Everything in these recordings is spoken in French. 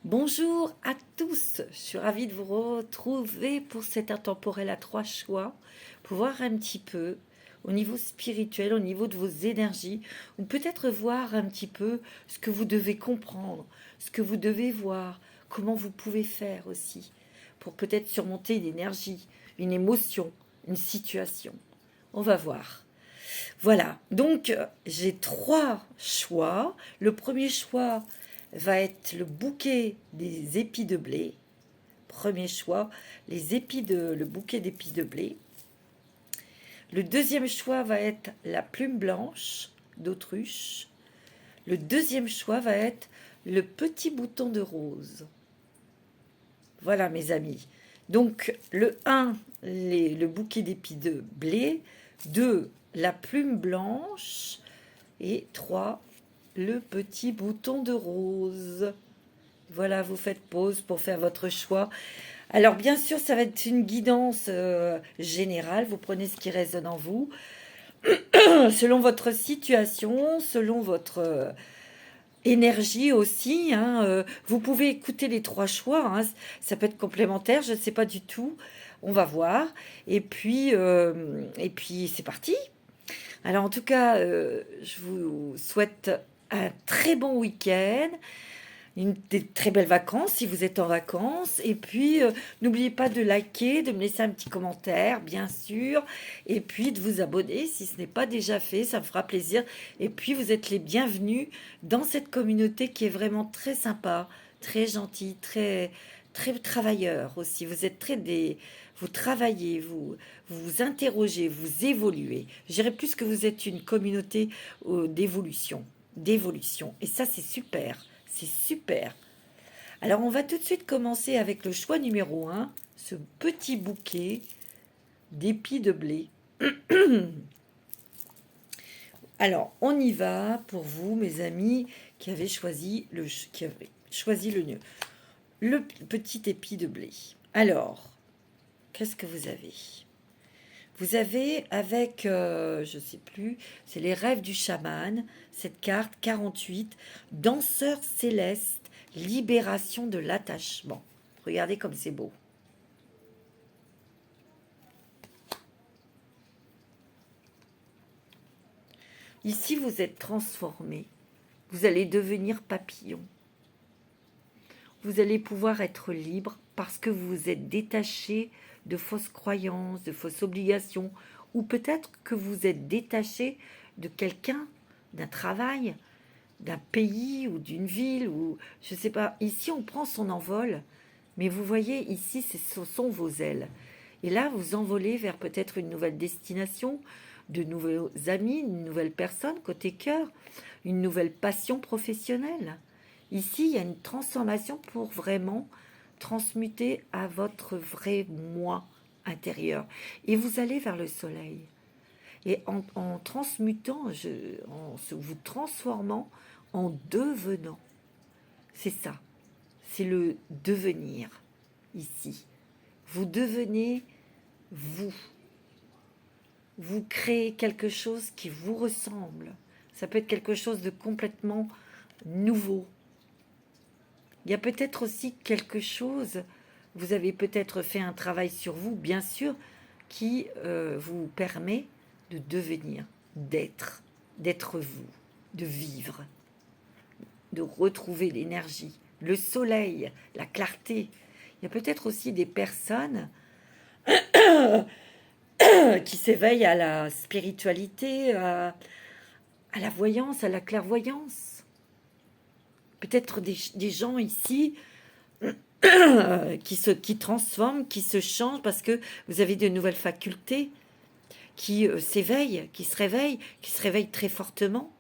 Bonjour à tous, je suis ravie de vous retrouver pour cet intemporel à trois choix, pour voir un petit peu au niveau spirituel, au niveau de vos énergies, ou peut-être voir un petit peu ce que vous devez comprendre, ce que vous devez voir, comment vous pouvez faire aussi, pour peut-être surmonter une énergie, une émotion, une situation. On va voir. Voilà, donc j'ai trois choix. Le premier choix va être le bouquet des épis de blé. Premier choix, le bouquet d'épis de blé. Le deuxième choix va être la plume blanche d'autruche. Le deuxième choix va être le petit bouton de rose. Voilà mes amis. Donc le 1, le bouquet d'épis de blé. 2, la plume blanche. Et 3, le petit bouton de rose. Voilà, vous faites pause pour faire votre choix. Alors bien sûr, ça va être une guidance générale. Vous prenez ce qui résonne en vous, selon votre situation, selon votre énergie aussi. Vous pouvez écouter les trois choix. Ça peut être complémentaire, je ne sais pas du tout. On va voir. Et puis c'est parti. Alors en tout cas, je vous souhaite un très bon week-end, des très belles vacances si vous êtes en vacances. Et puis, n'oubliez pas de liker, de me laisser un petit commentaire, bien sûr. Et puis, de vous abonner si ce n'est pas déjà fait, ça me fera plaisir. Et puis, vous êtes les bienvenus dans cette communauté qui est vraiment très sympa, très gentille, très, très travailleur aussi. Vous travaillez, vous vous interrogez, vous évoluez. Je dirais plus que vous êtes une communauté d'évolution. Et ça, c'est super. C'est super. Alors, on va tout de suite commencer avec le choix numéro 1, ce petit bouquet d'épis de blé. Alors, on y va pour vous, mes amis, qui avez choisi le petit épi de blé. Alors, qu'est-ce que vous avez? Vous avez avec, je ne sais plus, c'est les rêves du chaman, cette carte 48, danseur céleste, libération de l'attachement. Regardez comme c'est beau. Ici, vous êtes transformé. Vous allez devenir papillon. Vous allez pouvoir être libre parce que vous vous êtes détaché de fausses croyances, de fausses obligations, ou peut-être que vous êtes détaché de quelqu'un, d'un travail, d'un pays ou d'une ville, ou je ne sais pas. Ici, on prend son envol, mais vous voyez, ici, ce sont vos ailes. Et là, vous envolez vers peut-être une nouvelle destination, de nouveaux amis, une nouvelle personne côté cœur, une nouvelle passion professionnelle. Ici, il y a une transformation pour vraiment transmuter à votre vrai moi intérieur. Et vous allez vers le soleil. Et en transmutant, vous transformant, en devenant. C'est ça. C'est le devenir ici. Vous devenez vous. Vous créez quelque chose qui vous ressemble. Ça peut être quelque chose de complètement nouveau. Il y a peut-être aussi quelque chose, vous avez peut-être fait un travail sur vous, bien sûr, qui vous permet de devenir, d'être vous, de vivre, de retrouver l'énergie, le soleil, la clarté. Il y a peut-être aussi des personnes qui s'éveillent à la spiritualité, à la voyance, à la clairvoyance. Peut-être des gens ici qui transforment, qui se changent parce que vous avez de nouvelles facultés qui s'éveillent, qui se réveillent très fortement.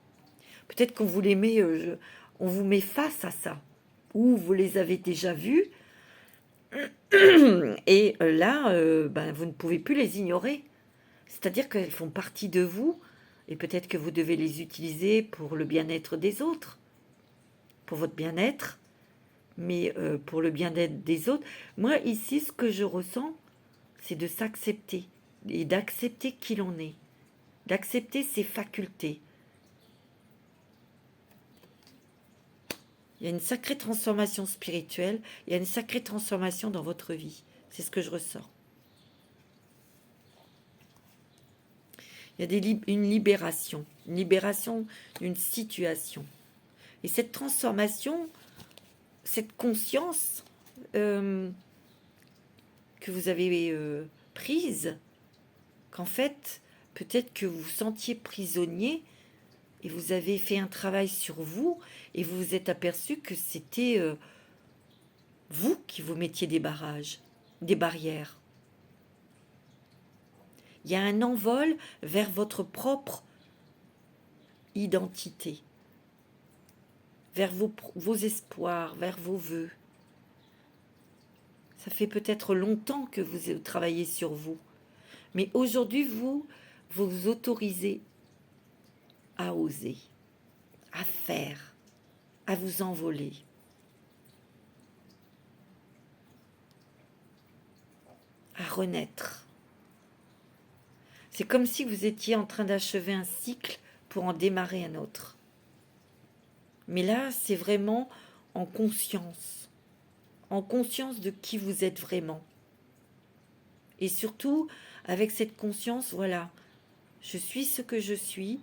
Peut-être qu'on vous les met, on vous met face à ça, ou vous les avez déjà vus, et là, vous ne pouvez plus les ignorer. C'est-à-dire qu'elles font partie de vous, et peut-être que vous devez les utiliser pour le bien-être des autres, pour votre bien-être, mais pour le bien-être des autres. Moi, ici, ce que je ressens, c'est de s'accepter, et d'accepter qui l'on est, d'accepter ses facultés. Il y a une sacrée transformation spirituelle, il y a une sacrée transformation dans votre vie. C'est ce que je ressens. Il y a une libération d'une situation. Et cette transformation, cette conscience que vous avez prise, qu'en fait, peut-être que vous vous sentiez prisonnier et vous avez fait un travail sur vous et vous vous êtes aperçu que c'était vous qui vous mettiez des barrages, des barrières. Il y a un envol vers votre propre identité, vers vos espoirs, vers vos vœux. Ça fait peut-être longtemps que vous travaillez sur vous, mais aujourd'hui, vous vous autorisez à oser, à faire, à vous envoler. À renaître. C'est comme si vous étiez en train d'achever un cycle pour en démarrer un autre. Mais là, c'est vraiment en conscience de qui vous êtes vraiment. Et surtout, avec cette conscience, voilà, je suis ce que je suis,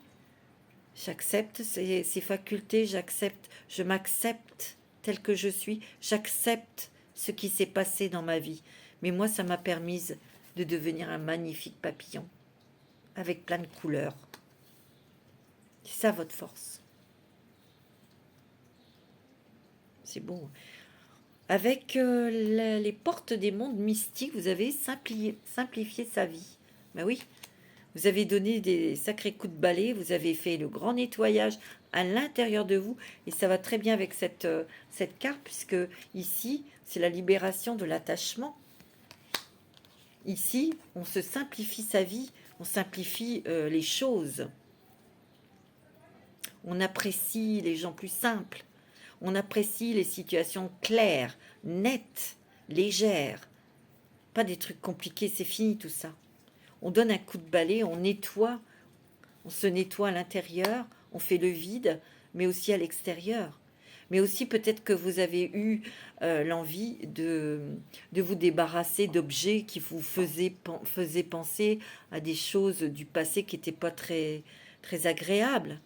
j'accepte ces facultés, je m'accepte tel que je suis, j'accepte ce qui s'est passé dans ma vie. Mais moi, ça m'a permis de devenir un magnifique papillon, avec plein de couleurs. C'est ça votre force. C'est beau. Avec les portes des mondes mystiques, vous avez simplifié sa vie. Ben oui, vous avez donné des sacrés coups de balai, vous avez fait le grand nettoyage à l'intérieur de vous, et ça va très bien avec cette carte, puisque ici, c'est la libération de l'attachement. Ici, on se simplifie sa vie, on simplifie les choses. On apprécie les gens plus simples. On apprécie les situations claires, nettes, légères. Pas des trucs compliqués, c'est fini tout ça. On donne un coup de balai, on nettoie, on se nettoie à l'intérieur, on fait le vide, mais aussi à l'extérieur. Mais aussi peut-être que vous avez eu l'envie de vous débarrasser d'objets qui vous faisaient penser à des choses du passé qui n'étaient pas très, très agréables.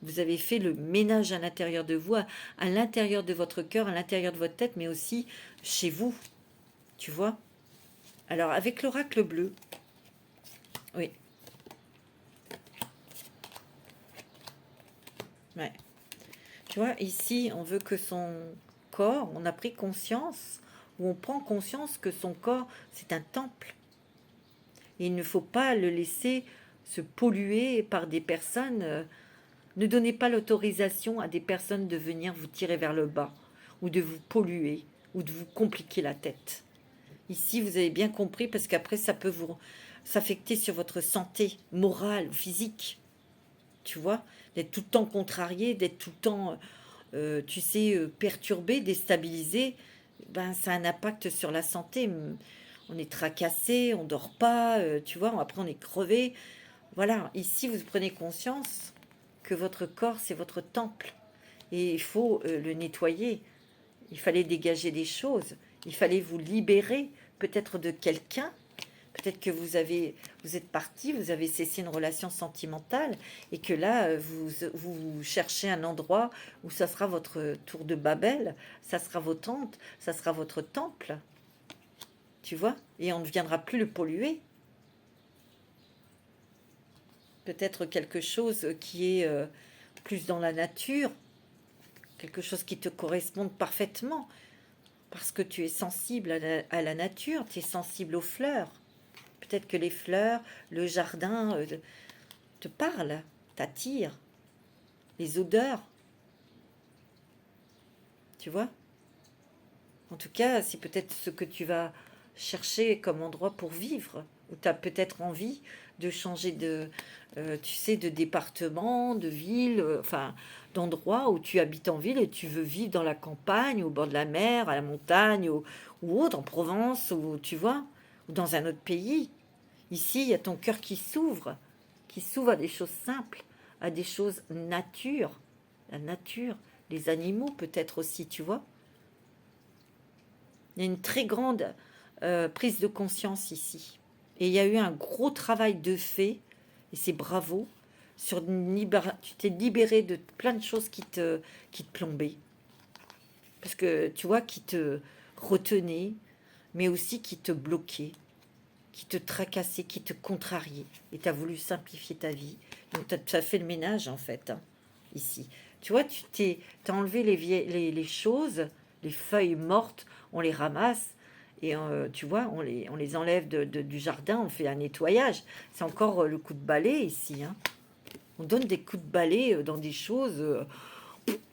Vous avez fait le ménage à l'intérieur de vous, à l'intérieur de votre cœur, à l'intérieur de votre tête, mais aussi chez vous. Tu vois? Alors, avec l'oracle bleu, oui. Ouais. Tu vois, ici, on veut que son corps, on a pris conscience, ou on prend conscience que son corps, c'est un temple. Et il ne faut pas le laisser se polluer par des personnes. Ne donnez pas l'autorisation à des personnes de venir vous tirer vers le bas, ou de vous polluer, ou de vous compliquer la tête. Ici, vous avez bien compris, parce qu'après, ça peut vous s'affecter sur votre santé morale ou physique. Tu vois, d'être tout le temps contrarié, d'être tout le temps, tu sais, perturbé, déstabilisé, ben, ça a un impact sur la santé. On est tracassé, on dort pas, tu vois, après on est crevé. Voilà, ici, vous prenez conscience que votre corps, c'est votre temple. Et il faut le nettoyer. Il fallait dégager des choses. Il fallait vous libérer peut-être de quelqu'un. Peut-être que vous êtes parti, vous avez cessé une relation sentimentale et que là, vous cherchez un endroit où ça sera votre tour de Babel, ça sera vos tentes, ça sera votre temple. Tu vois? Et on ne viendra plus le polluer. Peut-être quelque chose qui est plus dans la nature, quelque chose qui te corresponde parfaitement, parce que tu es sensible à la nature, tu es sensible aux fleurs. Peut-être que les fleurs, le jardin te parlent, t'attirent, les odeurs, tu vois. En tout cas, c'est peut-être ce que tu vas chercher comme endroit pour vivre, où tu as peut-être envie de changer tu sais, de département, de ville, enfin, d'endroit où tu habites en ville et tu veux vivre dans la campagne, au bord de la mer, à la montagne, ou autre, en Provence, ou tu vois, ou dans un autre pays. Ici, il y a ton cœur qui s'ouvre à des choses simples, à des choses nature, la nature, les animaux peut-être aussi, tu vois. Il y a une très grande prise de conscience ici. Et il y a eu un gros travail de fait, et c'est bravo, tu t'es libéré de plein de choses qui te plombaient. Parce que, tu vois, qui te retenaient, mais aussi qui te bloquaient, qui te tracassaient, qui te contrariaient. Et tu as voulu simplifier ta vie. Donc, tu as fait le ménage, en fait, hein, ici. Tu vois, t'as enlevé les choses, les feuilles mortes, on les ramasse, et tu vois, on les enlève du jardin, on fait un nettoyage. C'est encore le coup de balai, ici, hein. On donne des coups de balai dans des choses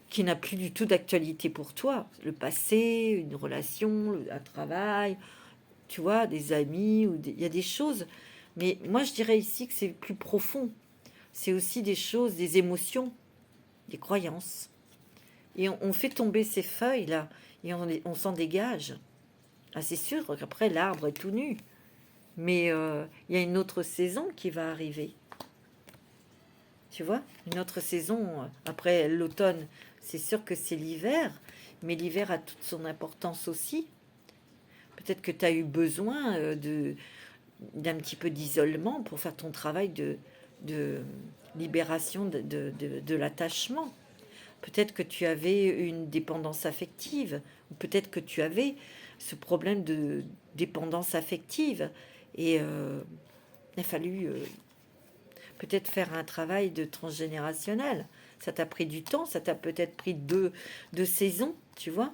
qui n'a plus du tout d'actualité pour toi. Le passé, une relation, un travail, tu vois, des amis, il y a des choses. Mais moi, je dirais ici que c'est plus profond. C'est aussi des choses, des émotions, des croyances. Et on fait tomber ces feuilles-là, et on s'en dégage. Ah, c'est sûr qu'après, l'arbre est tout nu. Mais il y a une autre saison qui va arriver. Tu vois, une autre saison, après l'automne, c'est sûr que c'est l'hiver, mais l'hiver a toute son importance aussi. Peut-être que tu as eu besoin d'un petit peu d'isolement pour faire ton travail de libération de l'attachement. Peut-être que tu avais une dépendance affective, ou peut-être que tu avais ce problème de dépendance affective. Et il a fallu peut-être faire un travail de transgénérationnel. Ça t'a pris du temps, ça t'a peut-être pris deux saisons, tu vois.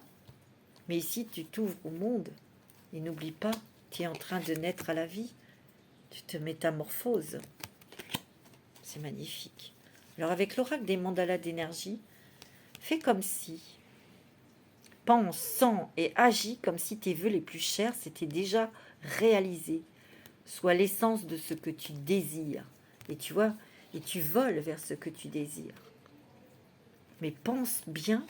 Mais ici, tu t'ouvres au monde. Et n'oublie pas, tu es en train de naître à la vie. Tu te métamorphoses. C'est magnifique. Alors avec l'oracle des mandalas d'énergie, fais comme si, pense, sens et agis comme si tes vœux les plus chers s'étaient déjà réalisés. Soit l'essence de ce que tu désires. Et tu vois, et tu voles vers ce que tu désires. Mais pense bien,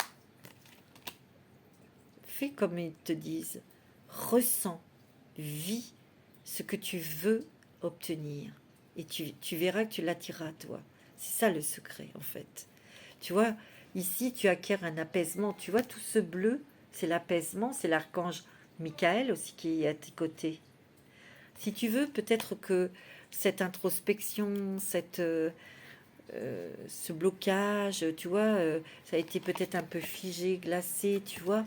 fais comme ils te disent, ressens, vis ce que tu veux obtenir. Et tu verras que tu l'attireras à toi. C'est ça le secret, en fait. Tu vois, ici, tu acquiers un apaisement. Tu vois, tout ce bleu, c'est l'apaisement, c'est l'archange Michael aussi qui est à tes côtés. Si tu veux, peut-être que cette introspection, ce blocage, tu vois, ça a été peut-être un peu figé, glacé, tu vois.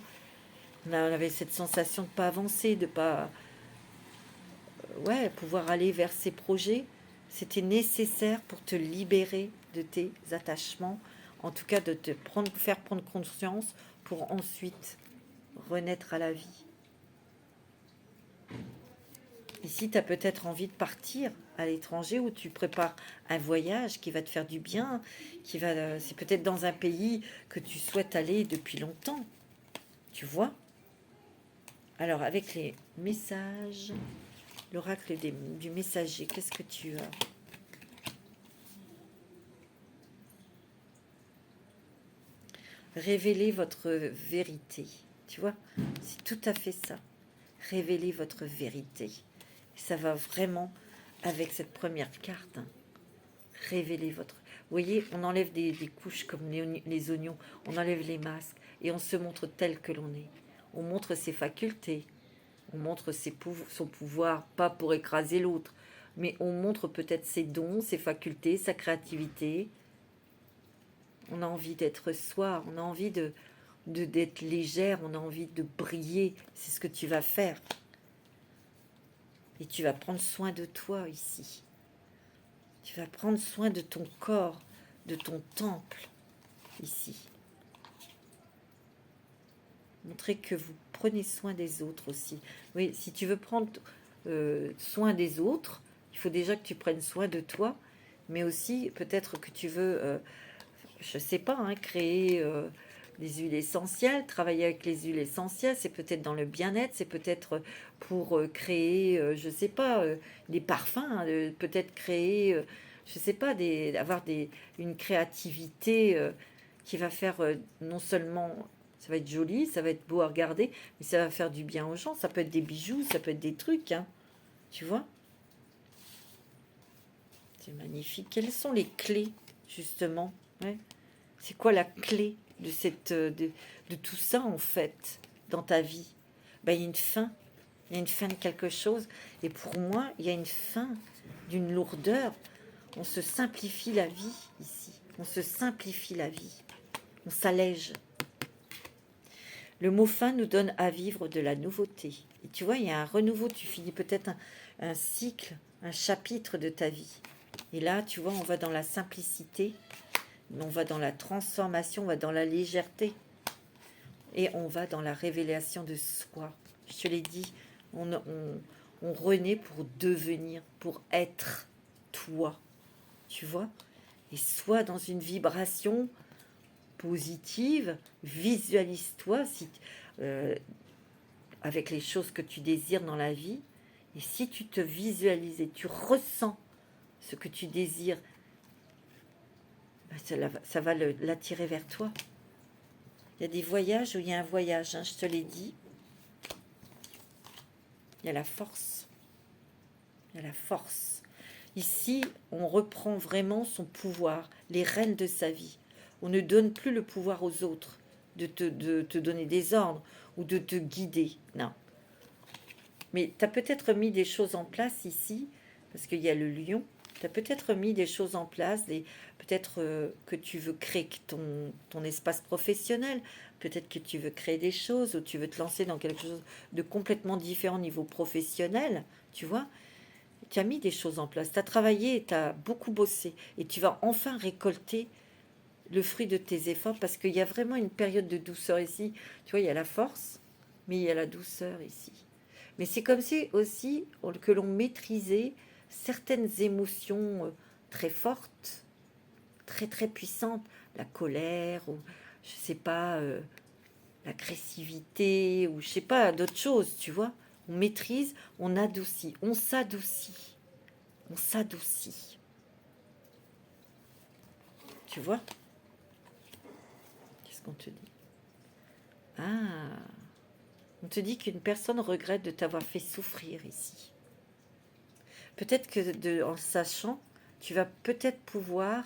On avait cette sensation de ne pas avancer, de pas ouais, pouvoir aller vers ces projets. C'était nécessaire pour te libérer de tes attachements, en tout cas de faire prendre conscience pour ensuite renaître à la vie. Ici, tu as peut-être envie de partir à l'étranger où tu prépares un voyage qui va te faire du bien, c'est peut-être dans un pays que tu souhaites aller depuis longtemps, tu vois. Alors, avec les messages, l'oracle du messager, qu'est-ce que tu as? Révélez votre vérité, tu vois, c'est tout à fait ça. Révélez votre vérité. Ça va vraiment avec cette première carte. Hein. Révélez votre... Vous voyez, on enlève des couches comme les oignons, on enlève les masques et on se montre tel que l'on est. On montre ses facultés, on montre son pouvoir, pas pour écraser l'autre, mais on montre peut-être ses dons, ses facultés, sa créativité. On a envie d'être soi, on a envie d'être légère, on a envie de briller. C'est ce que tu vas faire. Et tu vas prendre soin de toi ici. Tu vas prendre soin de ton corps, de ton temple, ici. Montrer que vous prenez soin des autres aussi. Oui, si tu veux prendre soin des autres, il faut déjà que tu prennes soin de toi, mais aussi peut-être que tu veux, je ne sais pas, hein, créer des huiles essentielles, travailler avec les huiles essentielles, c'est peut-être dans le bien-être, c'est peut-être pour créer, je ne sais pas, des parfums, hein, peut-être créer, je ne sais pas, avoir une créativité qui va faire non seulement, ça va être joli, ça va être beau à regarder, mais ça va faire du bien aux gens, ça peut être des bijoux, ça peut être des trucs, hein, tu vois. C'est magnifique. Quelles sont les clés, justement, ouais. C'est quoi la clé de tout ça, en fait, dans ta vie. Ben, il y a une fin. Il y a une fin de quelque chose. Et pour moi, il y a une fin d'une lourdeur. On se simplifie la vie ici. On se simplifie la vie. On s'allège. Le mot fin nous donne à vivre de la nouveauté. Et tu vois, il y a un renouveau. Tu finis peut-être un cycle, un chapitre de ta vie. Et là, tu vois, on va dans la simplicité. On va dans la transformation. On va dans la légèreté. Et on va dans la révélation de soi. Je te l'ai dit, on renaît pour devenir, pour être toi. Tu vois? Et sois dans une vibration positive, visualise-toi avec les choses que tu désires dans la vie. Et si tu te visualises et tu ressens ce que tu désires, ça va l'attirer vers toi. Il y a des voyages où il y a un voyage, hein, je te l'ai dit. Il y a la force. Il y a la force. Ici, on reprend vraiment son pouvoir, les rênes de sa vie. On ne donne plus le pouvoir aux autres de te donner des ordres ou de te guider. Non. Mais tu as peut-être mis des choses en place ici, parce qu'il y a le lion. Tu as peut-être mis des choses en place, peut-être que tu veux créer ton espace professionnel, peut-être que tu veux créer des choses, ou tu veux te lancer dans quelque chose de complètement différent au niveau professionnel, tu vois. Tu as mis des choses en place, tu as travaillé, tu as beaucoup bossé, et tu vas enfin récolter le fruit de tes efforts, parce qu'il y a vraiment une période de douceur ici. Tu vois, il y a la force, mais il y a la douceur ici. Mais c'est comme si aussi que l'on maîtrisait certaines émotions très fortes, très très puissantes, la colère, ou je sais pas, l'agressivité, ou je sais pas, d'autres choses, tu vois. On maîtrise, on adoucit, on s'adoucit, on s'adoucit. Tu vois? Qu'est-ce qu'on te dit? Ah, on te dit qu'une personne regrette de t'avoir fait souffrir ici. Peut-être que en sachant, tu vas peut-être pouvoir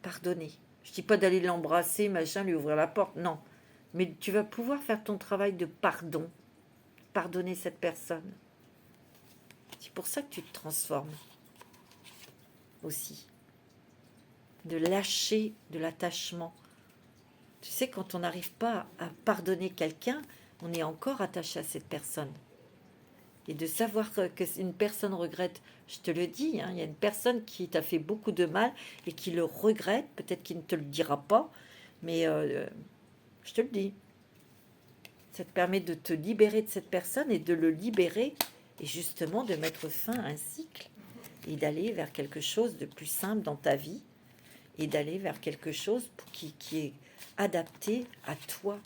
pardonner. Je ne dis pas d'aller l'embrasser, machin, lui ouvrir la porte, non. Mais tu vas pouvoir faire ton travail de pardon, pardonner cette personne. C'est pour ça que tu te transformes aussi. De lâcher de l'attachement. Tu sais, quand on n'arrive pas à pardonner quelqu'un, on est encore attaché à cette personne. Et de savoir qu'une personne regrette, je te le dis, hein, il y a une personne qui t'a fait beaucoup de mal et qui le regrette, peut-être qu'il ne te le dira pas, mais je te le dis. Ça te permet de te libérer de cette personne et de le libérer et justement de mettre fin à un cycle et d'aller vers quelque chose de plus simple dans ta vie et d'aller vers quelque chose qui est adapté à toi,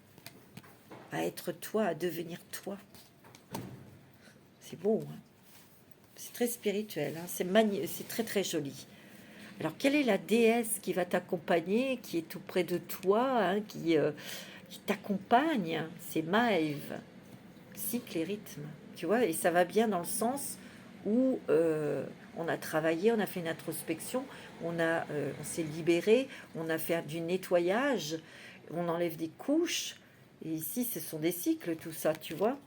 à être toi, à devenir toi. C'est beau, hein? C'est très spirituel, hein? C'est très très joli. Alors, quelle est la déesse qui va t'accompagner, qui est tout près de toi, hein, qui t'accompagne? C'est Maëve, cycle et rythme, tu vois, et ça va bien dans le sens où on a travaillé, on a fait une introspection, on s'est libéré, on a fait du nettoyage, on enlève des couches, et ici, ce sont des cycles, tout ça, tu vois.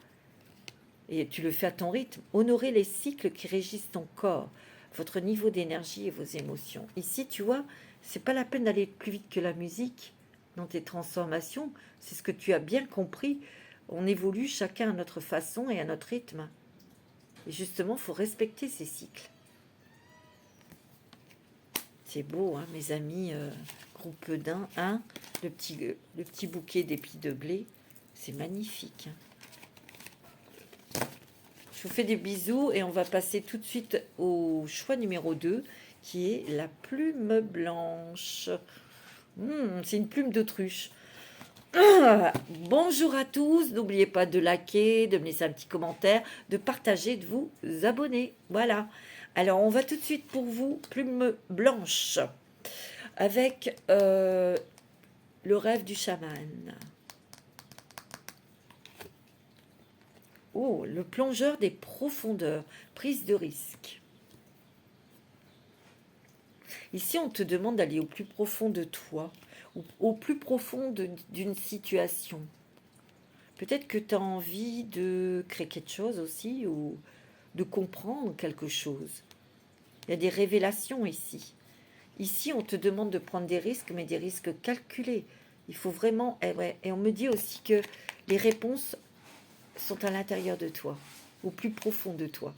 Et tu le fais à ton rythme. Honorer les cycles qui régissent ton corps, votre niveau d'énergie et vos émotions. Ici, tu vois, c'est pas la peine d'aller plus vite que la musique dans tes transformations. C'est ce que tu as bien compris. On évolue chacun à notre façon et à notre rythme. Et justement, il faut respecter ces cycles. C'est beau, hein, mes amis, groupe d'un, le petit bouquet d'épis de blé. C'est magnifique, hein. Je vous fais des bisous et on va passer tout de suite au choix numéro 2 qui est la plume blanche. C'est une plume d'autruche. Bonjour à tous, n'oubliez pas de liker, de me laisser un petit commentaire, de partager, de vous abonner. Voilà. Alors on va tout de suite pour vous, plume blanche, avec le rêve du chaman. Oh, le plongeur des profondeurs, prise de risque. Ici, on te demande d'aller au plus profond de toi, au plus profond d'une situation. Peut-être que tu as envie de créer quelque chose aussi, ou de comprendre quelque chose. Il y a des révélations ici. Ici, on te demande de prendre des risques, mais des risques calculés. Il faut vraiment... Et, ouais, et on me dit aussi que les réponses sont à l'intérieur de toi, au plus profond de toi.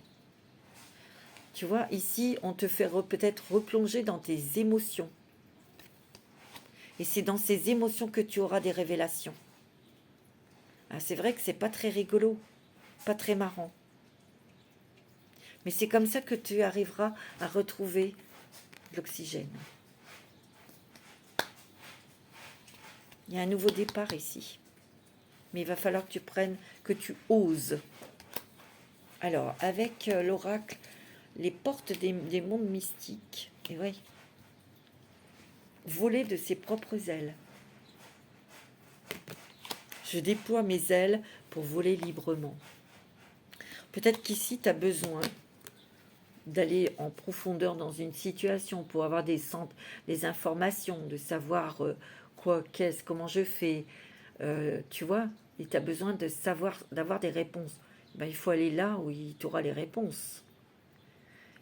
Tu vois, ici, on te fait peut-être replonger dans tes émotions. Et c'est dans ces émotions que tu auras des révélations. Ah, c'est vrai que c'est pas très rigolo, pas très marrant. Mais c'est comme ça que tu arriveras à retrouver l'oxygène. Il y a un nouveau départ ici. Mais il va falloir que tu prennes, que tu oses. Alors, avec l'oracle, les portes des mondes mystiques, et oui, voler de ses propres ailes. Je déploie mes ailes pour voler librement. Peut-être qu'ici, tu as besoin d'aller en profondeur dans une situation pour avoir des informations, de savoir comment je fais, tu vois, et tu as besoin de savoir, d'avoir des réponses. Ben, il faut aller là où tu auras les réponses.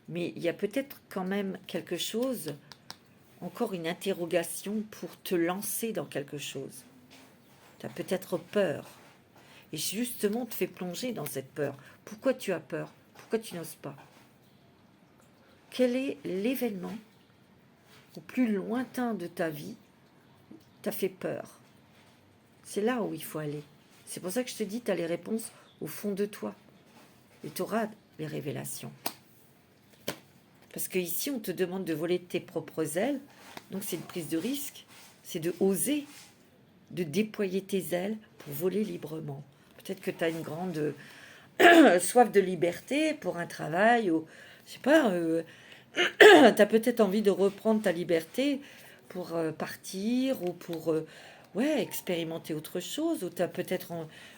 Mais il y a peut-être quand même quelque chose, encore une interrogation pour te lancer dans quelque chose. Tu as peut-être peur. Et justement, te fait plonger dans cette peur. Pourquoi tu as peur? Pourquoi tu n'oses pas? Quel est l'événement au plus lointain de ta vie t'a fait peur? C'est là où il faut aller. C'est pour ça que je te dis, tu as les réponses au fond de toi. Et tu auras les révélations. Parce qu'ici, on te demande de voler de tes propres ailes. Donc, c'est une prise de risque. C'est de oser, de déployer tes ailes pour voler librement. Peut-être que tu as une grande soif de liberté pour un travail. Ou, je sais pas, tu as peut-être envie de reprendre ta liberté pour partir ou pour ouais, expérimenter autre chose. Ou tu as peut-être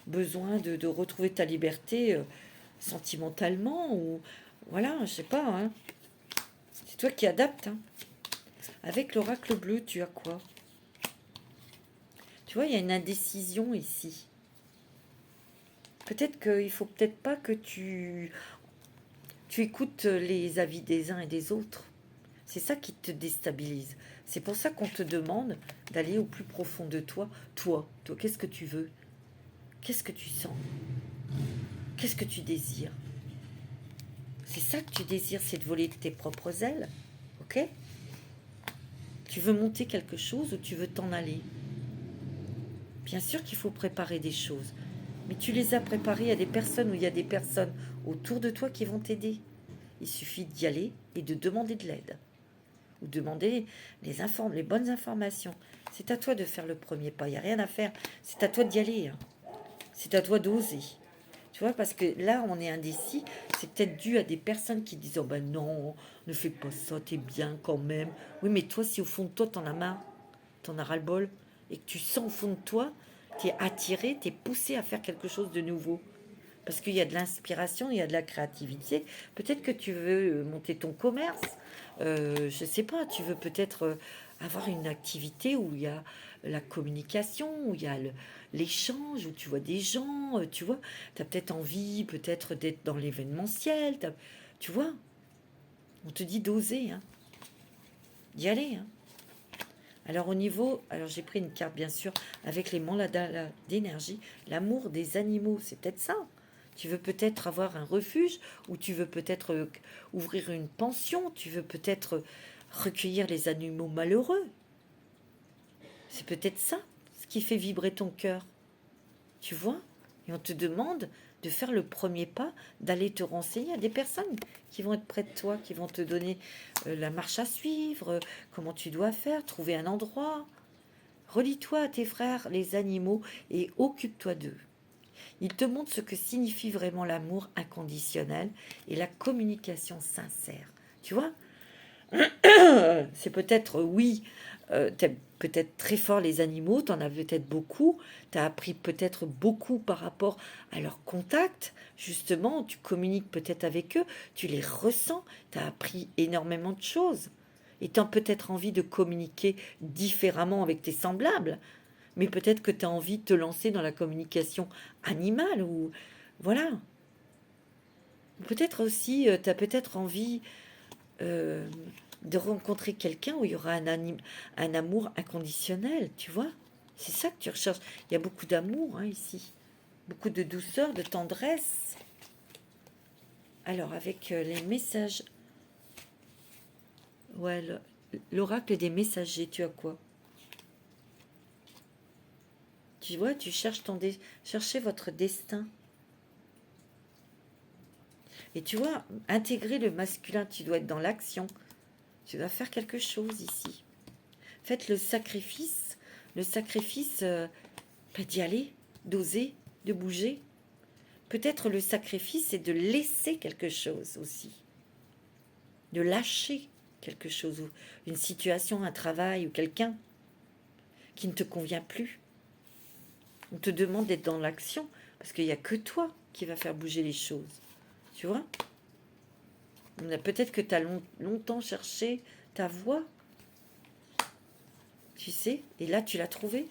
besoin de retrouver ta liberté sentimentalement. Ou voilà, je sais pas, hein. C'est toi qui adaptes. Hein. Avec l'oracle bleu, tu as quoi? Tu vois, il y a une indécision ici. Peut-être qu'il faut peut-être pas que tu écoutes les avis des uns et des autres. C'est ça qui te déstabilise. C'est pour ça qu'on te demande d'aller au plus profond de toi. Toi, qu'est-ce que tu veux? Qu'est-ce que tu sens? Qu'est-ce que tu désires? C'est ça que tu désires, c'est de voler de tes propres ailes. Ok? Tu veux monter quelque chose ou tu veux t'en aller? Bien sûr qu'il faut préparer des choses. Mais tu les as préparées à des personnes ou il y a des personnes autour de toi qui vont t'aider. Il suffit d'y aller et de demander de l'aide. Ou demander les bonnes informations. C'est à toi de faire le premier pas. Il n'y a rien à faire. C'est à toi d'y aller. Hein. C'est à toi d'oser. Tu vois, parce que là, on est indécis. C'est peut-être dû à des personnes qui disent « Oh ben non, ne fais pas ça, t'es bien quand même. » Oui, mais toi, si au fond de toi, t'en as marre, t'en as ras-le-bol, et que tu sens au fond de toi, t'es attiré, t'es poussé à faire quelque chose de nouveau. Parce qu'il y a de l'inspiration, il y a de la créativité. Peut-être que tu veux monter ton commerce. Je ne sais pas, tu veux peut-être avoir une activité où il y a la communication, où il y a l'échange, où tu vois des gens, tu vois. Tu as peut-être envie peut-être d'être dans l'événementiel. Tu vois, on te dit d'oser, hein, d'y aller. Hein. Alors au niveau, alors j'ai pris une carte bien sûr avec les mandalas d'énergie, l'amour des animaux, c'est peut-être ça. Tu veux peut-être avoir un refuge ou tu veux peut-être ouvrir une pension, tu veux peut-être recueillir les animaux malheureux. C'est peut-être ça ce qui fait vibrer ton cœur. Tu vois? Et on te demande de faire le premier pas, d'aller te renseigner à des personnes qui vont être près de toi, qui vont te donner la marche à suivre, comment tu dois faire, trouver un endroit. Relie-toi à tes frères, les animaux, et occupe-toi d'eux. Ils te montrent ce que signifie vraiment l'amour inconditionnel et la communication sincère. Tu vois? C'est peut-être, oui, t'aimes peut-être très fort les animaux, t'en as peut-être beaucoup, t'as appris peut-être beaucoup par rapport à leur contact, justement, tu communiques peut-être avec eux, tu les ressens, t'as appris énormément de choses. et tu as peut-être envie de communiquer différemment avec tes semblables, mais peut-être que tu as envie de te lancer dans la communication animale, ou voilà. Peut-être aussi, tu as peut-être envie euh, de rencontrer quelqu'un où il y aura un amour inconditionnel, tu vois. C'est ça que tu recherches. Il y a beaucoup d'amour hein, ici, beaucoup de douceur, de tendresse. Alors, avec les messages, ouais, l'oracle des messagers, tu as quoi? Tu vois, tu cherches cherchez votre destin. Et tu vois, intégrer le masculin, tu dois être dans l'action. Tu dois faire quelque chose ici. Faites le sacrifice d'y aller, d'oser, de bouger. Peut-être le sacrifice, c'est de laisser quelque chose aussi. De lâcher quelque chose, ou une situation, un travail, ou quelqu'un qui ne te convient plus. On te demande d'être dans l'action, parce qu'il n'y a que toi qui va faire bouger les choses. Tu vois? Peut-être que tu as longtemps cherché ta voie, tu sais, et là tu l'as trouvée.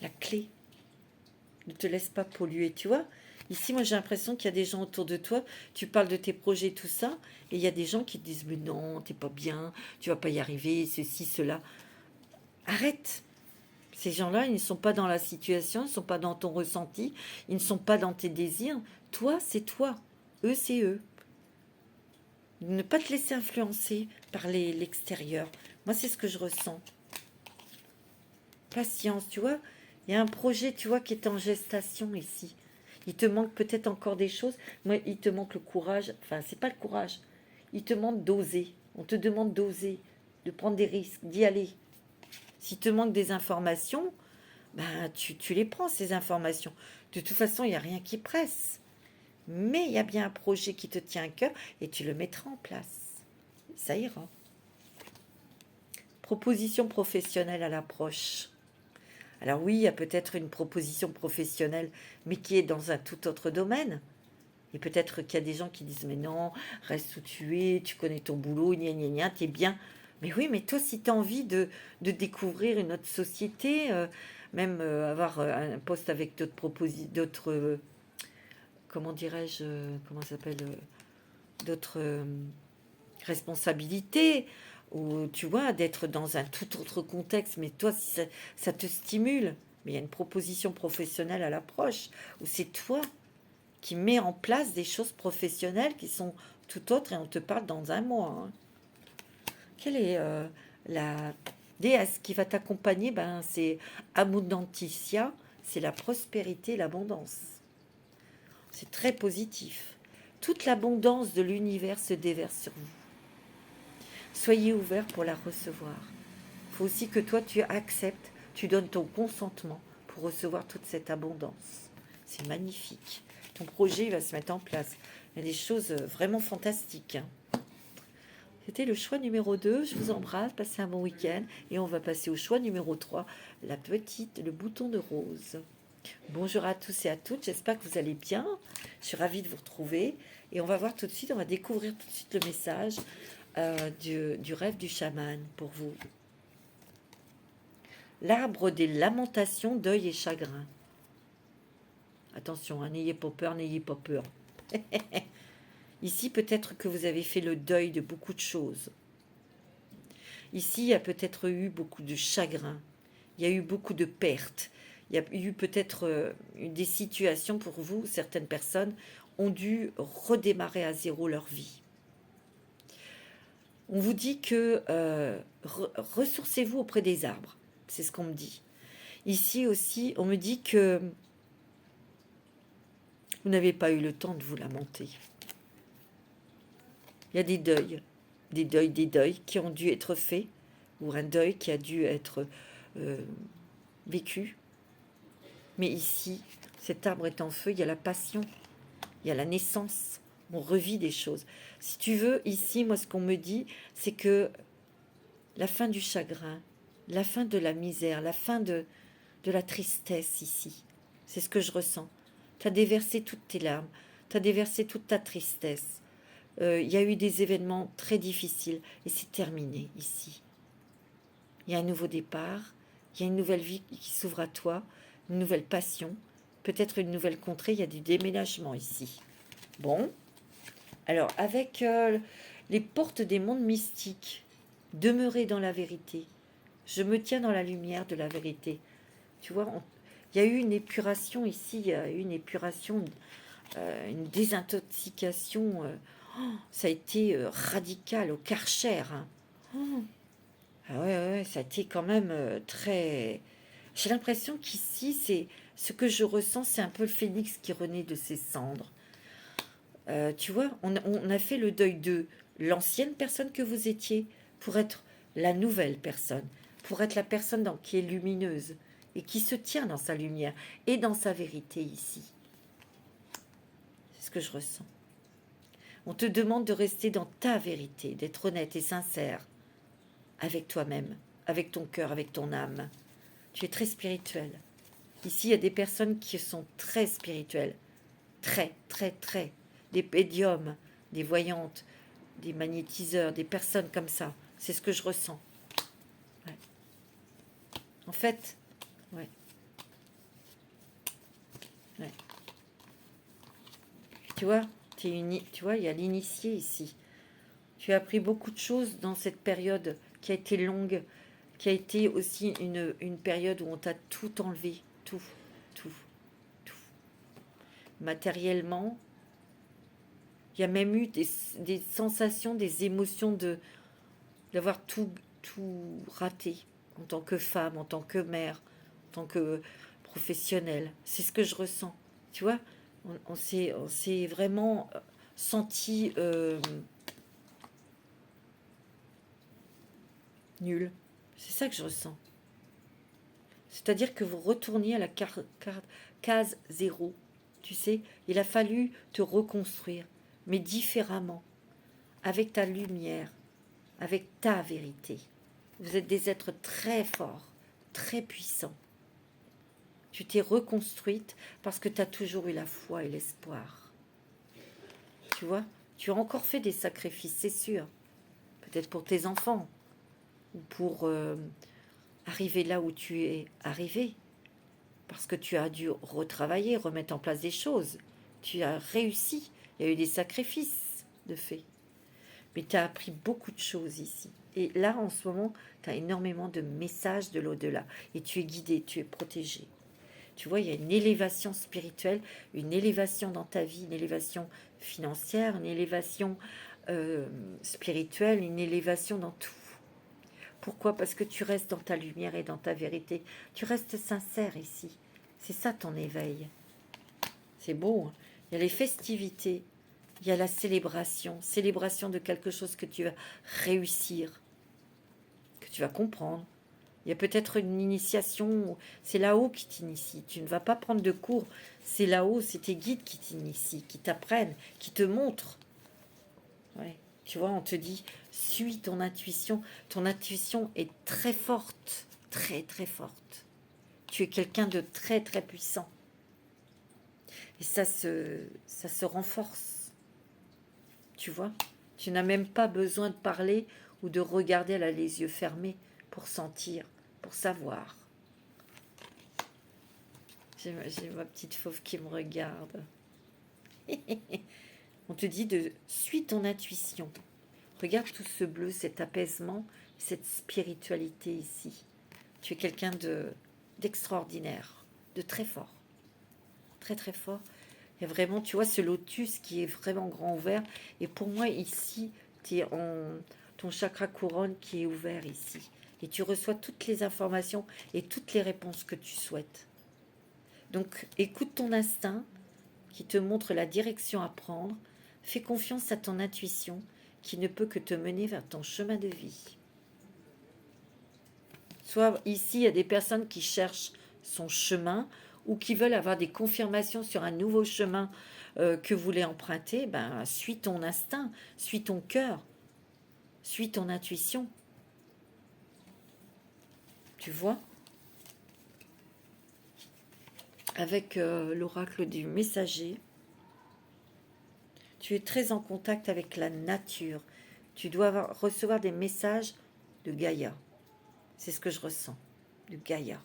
La clé. Ne te laisse pas polluer, tu vois. Ici, moi, j'ai l'impression qu'il y a des gens autour de toi, tu parles de tes projets, tout ça, et il y a des gens qui te disent, mais non, t'es pas bien, tu vas pas y arriver, ceci, cela. Arrête. Ces gens-là, ils ne sont pas dans la situation, ils ne sont pas dans ton ressenti, ils ne sont pas dans tes désirs. Toi, c'est toi. Eux, c'est eux. Ne pas te laisser influencer par l'extérieur. Moi, c'est ce que je ressens. Patience, tu vois. Il y a un projet, tu vois, qui est en gestation ici. Il te manque peut-être encore des choses. Moi, il te manque le courage. Enfin, c'est pas le courage. Il te manque d'oser. On te demande d'oser, de prendre des risques, d'y aller. S'il te manque des informations, ben, tu les prends, ces informations. De toute façon, il n'y a rien qui presse. Mais il y a bien un projet qui te tient à cœur et tu le mettras en place. Ça ira. Proposition professionnelle à l'approche. Alors oui, il y a peut-être une proposition professionnelle, mais qui est dans un tout autre domaine. Et peut-être qu'il y a des gens qui disent, mais non, reste où tu es, tu connais ton boulot, gna gna gna, t'es bien. Mais oui, mais toi, si tu as envie de découvrir une autre société, même avoir un poste avec d'autres propositions, d'autres, comment dirais-je, comment ça s'appelle, d'autres responsabilités, ou tu vois, d'être dans un tout autre contexte, mais toi, si ça te stimule, mais il y a une proposition professionnelle à l'approche, où c'est toi qui mets en place des choses professionnelles qui sont tout autres, et on te parle dans un mois. Hein. Quelle est la déesse qui va t'accompagner? Ben, c'est Abundanticia, c'est la prospérité, l'abondance. C'est très positif. Toute l'abondance de l'univers se déverse sur vous. Soyez ouverts pour la recevoir. Il faut aussi que toi, tu acceptes, tu donnes ton consentement pour recevoir toute cette abondance. C'est magnifique. Ton projet va se mettre en place. Il y a des choses vraiment fantastiques. C'était le choix numéro 2. Je vous embrasse, passez un bon week-end. Et on va passer au choix numéro 3, le bouton de rose. Bonjour à tous et à toutes, j'espère que vous allez bien. Je suis ravie de vous retrouver. Et on va voir tout de suite, on va découvrir tout de suite le message du rêve du chaman pour vous. L'arbre des lamentations, deuil et chagrin. Attention, hein, n'ayez pas peur, n'ayez pas peur. Ici, peut-être que vous avez fait le deuil de beaucoup de choses. Ici, il y a peut-être eu beaucoup de chagrin. Il y a eu beaucoup de pertes. Il y a eu peut-être des situations pour vous, certaines personnes ont dû redémarrer à zéro leur vie. On vous dit que ressourcez-vous auprès des arbres. C'est ce qu'on me dit. Ici aussi, on me dit que vous n'avez pas eu le temps de vous lamenter. Il y a des deuils qui ont dû être faits, ou un deuil qui a dû être vécu. Mais ici, cet arbre est en feu, il y a la passion, il y a la naissance, on revit des choses. Si tu veux, ici, moi, ce qu'on me dit, c'est que la fin du chagrin, la fin de la misère, la fin de la tristesse ici, c'est ce que je ressens. Tu as déversé toutes tes larmes, tu as déversé toute ta tristesse. il y a eu des événements très difficiles et c'est terminé ici. Il y a un nouveau départ, il y a une nouvelle vie qui s'ouvre à toi, une nouvelle passion, peut-être une nouvelle contrée, il y a du déménagement ici. Bon, alors avec les portes des mondes mystiques, demeurer dans la vérité, je me tiens dans la lumière de la vérité. Tu vois, il y a eu une épuration ici, il y a eu une épuration, une désintoxication, ça a été radical au Karcher. Hein. Oh, ah ouais, ça a été quand même très... J'ai l'impression qu'ici, c'est ce que je ressens, c'est un peu le phénix qui renaît de ses cendres. Tu vois, on a fait le deuil de l'ancienne personne que vous étiez pour être la nouvelle personne, pour être la personne qui est lumineuse et qui se tient dans sa lumière et dans sa vérité ici. C'est ce que je ressens. On te demande de rester dans ta vérité, d'être honnête et sincère avec toi-même, avec ton cœur, avec ton âme. Tu es très spirituel. Ici, il y a des personnes qui sont très spirituelles. Très, très, très. Des médiums, des voyantes, des magnétiseurs, des personnes comme ça. C'est ce que je ressens. Ouais. En fait, ouais. Ouais. Tu vois, tu vois, il y a l'initié ici. Tu as appris beaucoup de choses dans cette période qui a été longue, qui a été aussi une période où on t'a tout enlevé, tout, tout, tout. Matériellement, il y a même eu des sensations, des émotions d'avoir tout raté en tant que femme, en tant que mère, en tant que professionnelle. C'est ce que je ressens. Tu vois, on s'est vraiment senti nul. C'est ça que je ressens. C'est-à-dire que vous retourniez à la case zéro. Tu sais, il a fallu te reconstruire, mais différemment, avec ta lumière, avec ta vérité. Vous êtes des êtres très forts, très puissants. Tu t'es reconstruite parce que tu as toujours eu la foi et l'espoir. Tu vois, tu as encore fait des sacrifices, c'est sûr. Peut-être pour tes enfants ou pour arriver là où tu es arrivé. Parce que tu as dû retravailler, remettre en place des choses. Tu as réussi. Il y a eu des sacrifices de fait. Mais tu as appris beaucoup de choses ici. Et là, en ce moment, tu as énormément de messages de l'au-delà. Et tu es guidé, tu es protégé. Tu vois, il y a une élévation spirituelle, une élévation dans ta vie, une élévation financière, une élévation spirituelle, une élévation dans tout. Pourquoi? Parce que tu restes dans ta lumière et dans ta vérité. Tu restes sincère ici. C'est ça ton éveil. C'est beau. Hein. Il y a les festivités. Il y a la célébration. Célébration de quelque chose que tu vas réussir. Que tu vas comprendre. Il y a peut-être une initiation. C'est là-haut qui t'initie. Tu ne vas pas prendre de cours. C'est là-haut. C'est tes guides qui t'initient. Qui t'apprennent. Qui te montrent. Ouais. Tu vois, on te dit, suis ton intuition. Ton intuition est très forte. Très, très forte. Tu es quelqu'un de très, très puissant. Et ça se renforce. Tu vois, tu n'as même pas besoin de parler ou de regarder, elle a les yeux fermés pour sentir, pour savoir. J'ai ma petite fauve qui me regarde. On te dit de suis ton intuition. Regarde tout ce bleu, cet apaisement, cette spiritualité ici. Tu es quelqu'un d'extraordinaire, de très fort. Très très fort. Il y a vraiment, tu vois, ce lotus qui est vraiment grand ouvert. Et pour moi, ici, tu es en ton chakra couronne qui est ouvert ici. Et tu reçois toutes les informations et toutes les réponses que tu souhaites. Donc, écoute ton instinct qui te montre la direction à prendre. Fais confiance à ton intuition qui ne peut que te mener vers ton chemin de vie. Soit ici, il y a des personnes qui cherchent son chemin ou qui veulent avoir des confirmations sur un nouveau chemin que vous voulez emprunter. Ben, suis ton instinct, suis ton cœur, suis ton intuition. Tu vois? Avec l'oracle du messager, Tu es très en contact avec la nature. Tu dois recevoir des messages de Gaïa. C'est ce que je ressens, de Gaïa.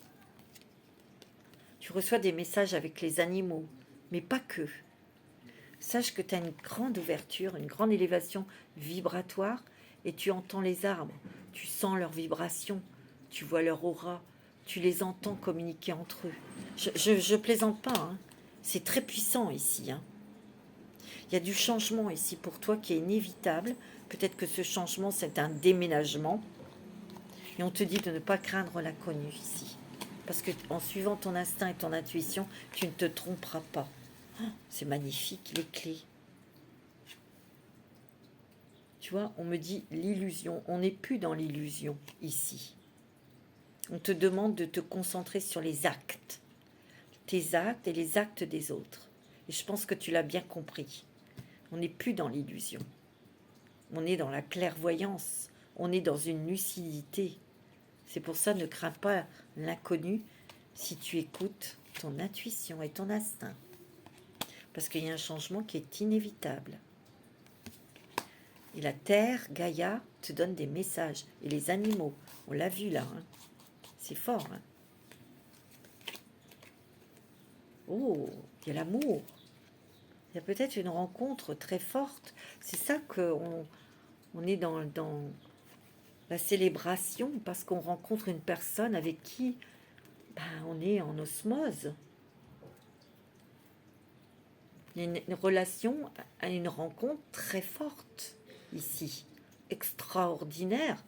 Tu reçois des messages avec les animaux, mais pas que. Sache que tu as une grande ouverture, une grande élévation vibratoire, et tu entends les arbres, tu sens leurs vibrations, tu vois leur aura, tu les entends communiquer entre eux. Je plaisante pas, hein. C'est très puissant ici, hein. Il y a du changement ici pour toi qui est inévitable. Peut-être que ce changement, c'est un déménagement. Et on te dit de ne pas craindre l'inconnu ici. Parce que en suivant ton instinct et ton intuition, tu ne te tromperas pas. Oh, c'est magnifique, les clés. Tu vois, on me dit l'illusion. On n'est plus dans l'illusion ici. On te demande de te concentrer sur les actes. Tes actes et les actes des autres. Et je pense que tu l'as bien compris. On n'est plus dans l'illusion. On est dans la clairvoyance. On est dans une lucidité. C'est pour ça, ne crains pas l'inconnu si tu écoutes ton intuition et ton instinct. Parce qu'il y a un changement qui est inévitable. Et la terre, Gaïa, te donne des messages. Et les animaux, on l'a vu là. Hein. C'est fort. Hein. Oh, il y a l'amour. Il y a peut-être une rencontre très forte. C'est ça qu'on on est dans la célébration, parce qu'on rencontre une personne avec qui on est en osmose. Il y a une relation, une rencontre très forte ici, extraordinaire.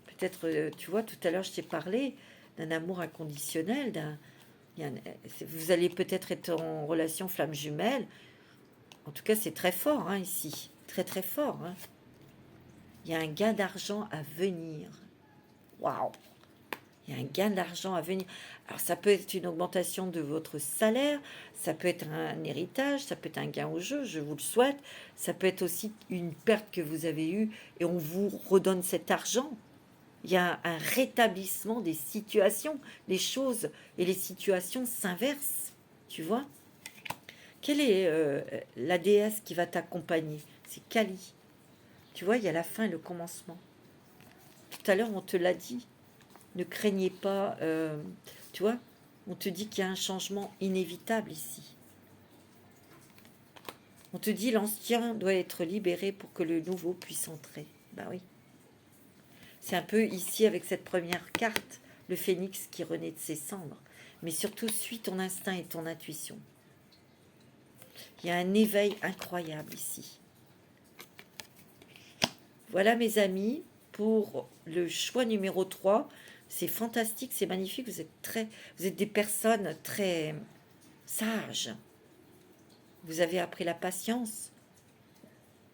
Peut-être, tu vois, tout à l'heure je t'ai parlé d'un amour inconditionnel, vous allez peut-être être en relation flamme jumelle. En tout cas, c'est très fort hein, ici, très très fort. Hein. Il y a un gain d'argent à venir. Waouh! Il y a un gain d'argent à venir. Alors, ça peut être une augmentation de votre salaire, ça peut être un héritage, ça peut être un gain au jeu, je vous le souhaite. Ça peut être aussi une perte que vous avez eue et on vous redonne cet argent. Il y a un rétablissement des situations, les choses et les situations s'inversent, tu vois. Quelle est la déesse qui va t'accompagner? C'est Kali. Tu vois, il y a la fin et le commencement. Tout à l'heure, on te l'a dit. Ne craignez pas, tu vois, on te dit qu'il y a un changement inévitable ici. On te dit l'ancien doit être libéré pour que le nouveau puisse entrer. Ben oui. C'est un peu ici avec cette première carte, le phénix qui renaît de ses cendres. Mais surtout, suis ton instinct et ton intuition. Il y a un éveil incroyable ici. Voilà mes amis, pour le choix numéro 3. C'est fantastique, c'est magnifique. Vous êtes des personnes très sages. Vous avez appris la patience.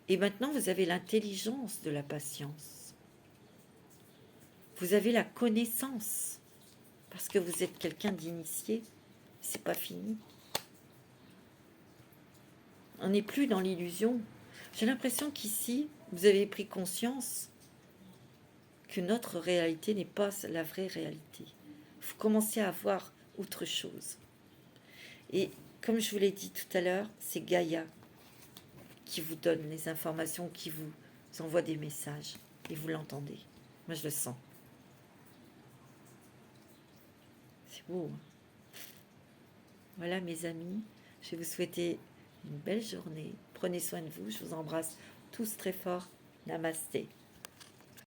Et maintenant, vous avez l'intelligence de la patience. Vous avez la connaissance. Parce que vous êtes quelqu'un d'initié. C'est pas fini. On n'est plus dans l'illusion. J'ai l'impression qu'ici, vous avez pris conscience que notre réalité n'est pas la vraie réalité. Vous commencez à voir autre chose. Et comme je vous l'ai dit tout à l'heure, c'est Gaïa qui vous donne les informations, qui vous envoie des messages. Et vous l'entendez. Moi, je le sens. C'est beau. Hein? Voilà, mes amis. Je vais vous souhaiter une belle journée. Prenez soin de vous. Je vous embrasse tous très fort. Namasté.